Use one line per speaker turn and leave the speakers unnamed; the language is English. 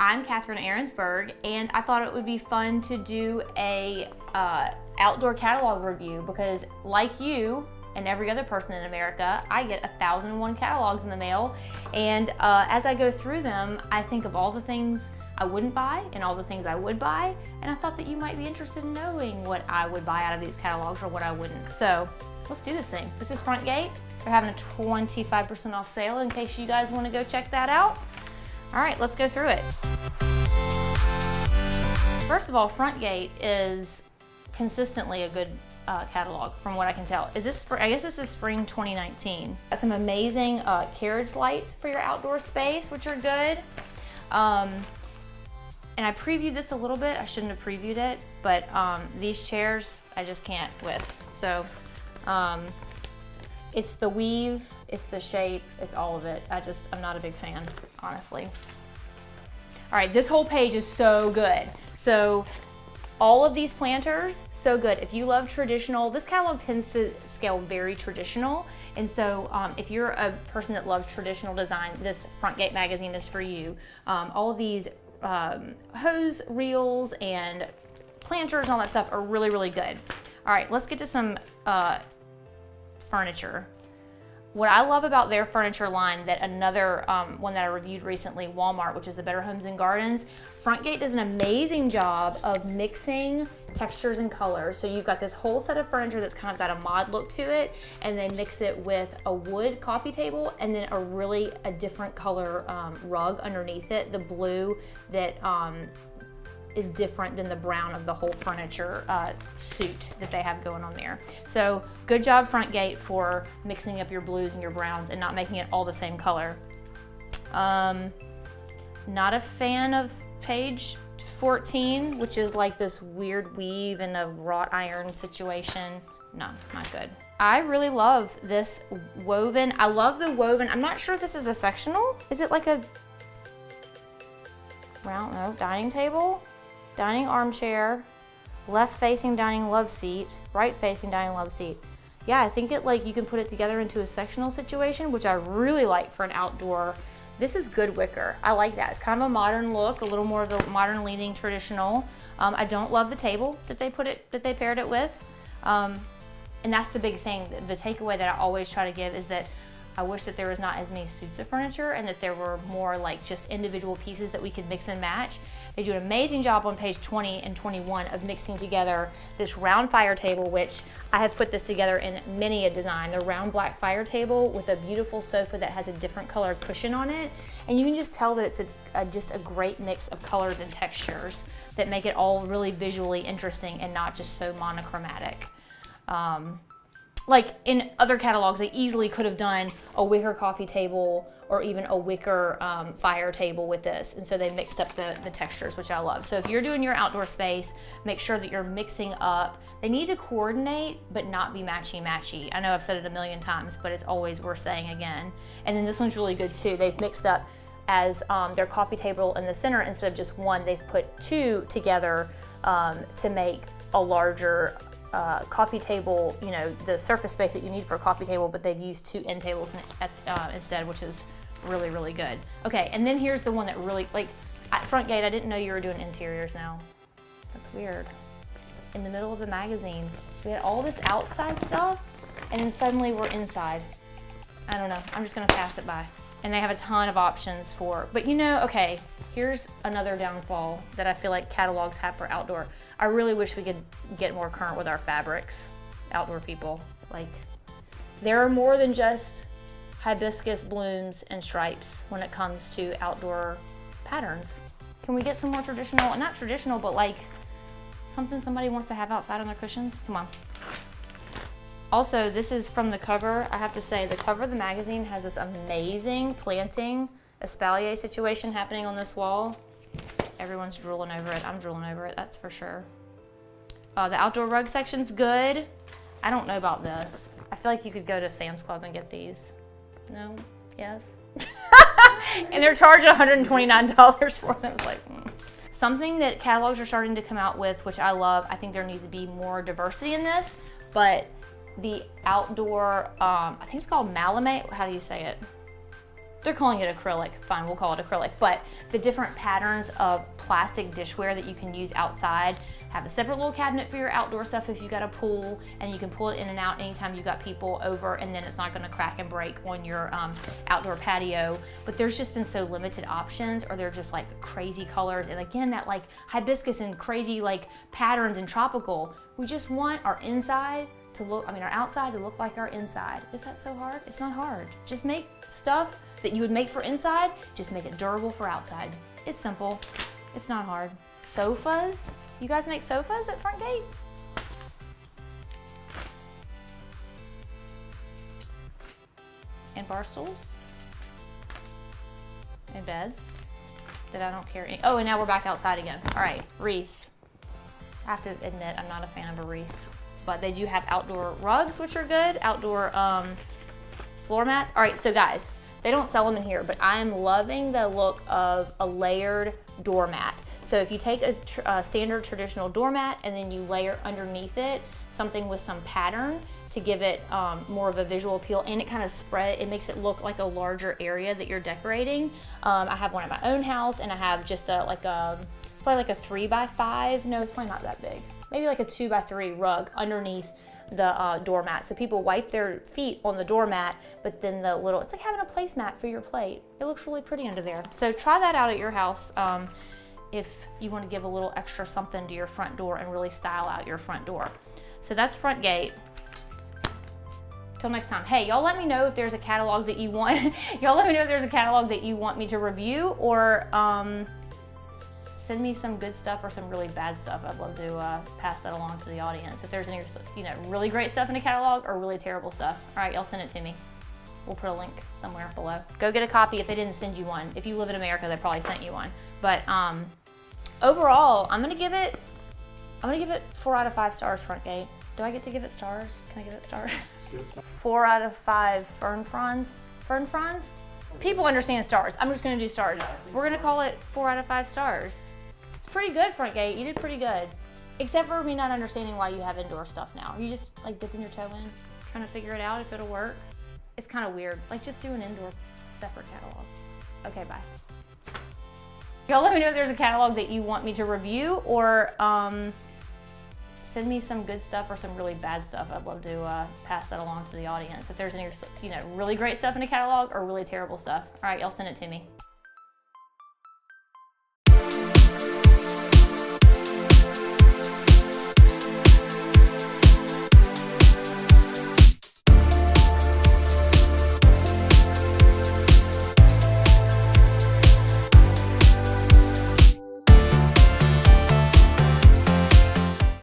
I'm Catherine Arensberg, and I thought it would be fun to do a outdoor catalog review because, like you and every other person in America, I get 1,001 catalogs in the mail, and as I go through them, I think of all the things I wouldn't buy and all the things I would buy, and I thought that you might be interested in knowing what I would buy out of these catalogs or what I wouldn't. So let's do this thing. This is Frontgate. They're having a 25% off sale in case you guys want to go check that out. All right, let's go through it. First of all, Frontgate is consistently a good catalog from what I can tell. Is this I guess this is spring 2019. Got some amazing carriage lights for your outdoor space, which are good. And I previewed this a little bit. I shouldn't have previewed it, but these chairs I just can't with. So it's the weave, it's the shape, it's all of it. I'm not a big fan, honestly. All right, this whole page is so good. So all of these planters, so good. If you love traditional, this catalog tends to scale very traditional. And so if you're a person that loves traditional design, this Frontgate magazine is for you. All of these hose reels and planters and all that stuff are really, really good. All right, let's get to some furniture. What I love about their furniture line, that another one that I reviewed recently, Walmart, which is the Better Homes and Gardens, Frontgate does an amazing job of mixing textures and colors. So you've got this whole set of furniture that's kind of got a mod look to it, and they mix it with a wood coffee table and then a different color rug underneath it, the blue that is different than the brown of the whole furniture suit that they have going on there. So good job, Frontgate, for mixing up your blues and your browns and not making it all the same color. Not a fan of page 14, which is like this weird weave and a wrought iron situation. No, not good. I really love this woven. I love the woven. I'm not sure if this is a sectional. Is it like a round, no, dining table? Dining armchair, left facing dining love seat, right facing dining love seat. Yeah, I think you can put it together into a sectional situation, which I really like for an outdoor. This is good wicker. I like that. It's kind of a modern look, a little more of a modern leaning traditional. I don't love the table that they paired it with. And that's the big thing. The takeaway that I always try to give is that I wish that there was not as many suits of furniture and that there were more like just individual pieces that we could mix and match. They do an amazing job on page 20 and 21 of mixing together this round fire table, which I have put this together in many a design. The round black fire table with a beautiful sofa that has a different color cushion on it. And you can just tell that it's just a great mix of colors and textures that make it all really visually interesting and not just so monochromatic. Like in other catalogs, they easily could have done a wicker coffee table or even a wicker fire table with this. And so they mixed up the textures, which I love. So if you're doing your outdoor space, make sure that you're mixing up. They need to coordinate, but not be matchy-matchy. I know I've said it a million times, but it's always worth saying again. And then this one's really good too. They've mixed up as their coffee table in the center, instead of just one, they've put two together to make a larger coffee table, you know, the surface space that you need for a coffee table, but they've used two end tables instead, which is really, really good. Okay, and then here's the one that really, like, at Frontgate, I didn't know you were doing interiors now. That's weird. In the middle of the magazine, we had all this outside stuff, and then suddenly we're inside. I don't know, I'm just gonna pass it by. And they have a ton of options for, but you know, okay, here's another downfall that I feel like catalogs have for outdoor. I really wish we could get more current with our fabrics, outdoor people. Like, there are more than just hibiscus blooms and stripes when it comes to outdoor patterns. Can we get some more traditional, not traditional, but like something somebody wants to have outside on their cushions? Come on. Also, this is from the cover. I have to say, the cover of the magazine has this amazing planting espalier situation happening on this wall. Everyone's drooling over it. I'm drooling over it, that's for sure. The outdoor rug section's good. I don't know about this. I feel like you could go to Sam's Club and get these. No? Yes? And they're charging $129 for them. It's like, Something that catalogs are starting to come out with, which I love. I think there needs to be more diversity in this, but the outdoor, I think it's called Malamate. How do you say it? they're calling it acrylic. Fine, we'll call it acrylic. But the different patterns of plastic dishware that you can use outside. Have a separate little cabinet for your outdoor stuff if you got a pool, and you can pull it in and out anytime you got people over, and then it's not gonna crack and break on your outdoor patio. But there's just been so limited options, or they're just like crazy colors. And again, that like hibiscus and crazy like patterns and tropical. We just want our inside to look, our outside to look like our inside. Is that so hard? It's not hard. Just make stuff that you would make for inside, just make it durable for outside. It's simple, it's not hard. Sofas. You guys make sofas at Frontgate? And bar stools? And beds that I don't carry. Oh, and now we're back outside again. All right, wreaths. I have to admit, I'm not a fan of a wreath, but they do have outdoor rugs, which are good. Outdoor floor mats. All right, so guys, they don't sell them in here, but I'm loving the look of a layered doormat. So if you take a standard traditional doormat and then you layer underneath it something with some pattern to give it more of a visual appeal, and it kind of it makes it look like a larger area that you're decorating. I have one at my own house, and I have just it's probably like a 3x5. No, it's probably not that big. Maybe like a 2x3 rug underneath the doormat. So people wipe their feet on the doormat, but then it's like having a placemat for your plate. It looks really pretty under there. So try that out at your house. If you want to give a little extra something to your front door and really style out your front door. So that's Frontgate. Till next time. Hey, y'all let me know if there's a catalog that you want. Y'all let me know if there's a catalog that you want me to review, or send me some good stuff or some really bad stuff. I'd love to pass that along to the audience. If there's any really great stuff in the catalog or really terrible stuff. All right, y'all send it to me. We'll put a link somewhere below. Go get a copy if they didn't send you one. If you live in America, they probably sent you one. But overall, I'm gonna give it 4 out of 5 stars, Frontgate. Do I get to give it stars? Can I give it stars? 4 out of 5 fern fronds. Fern fronds? People understand stars. I'm just gonna do stars. We're gonna call it 4 out of 5 stars. It's pretty good, Frontgate. You did pretty good. Except for me not understanding why you have indoor stuff now. Are you just like dipping your toe in, trying to figure it out if it'll work? It's kind of weird. Like, just do an indoor separate catalog. Okay, bye. Y'all let me know if there's a catalog that you want me to review, or send me some good stuff or some really bad stuff. I'd love to pass that along to the audience. If there's any really great stuff in the catalog or really terrible stuff. All right, y'all send it to me.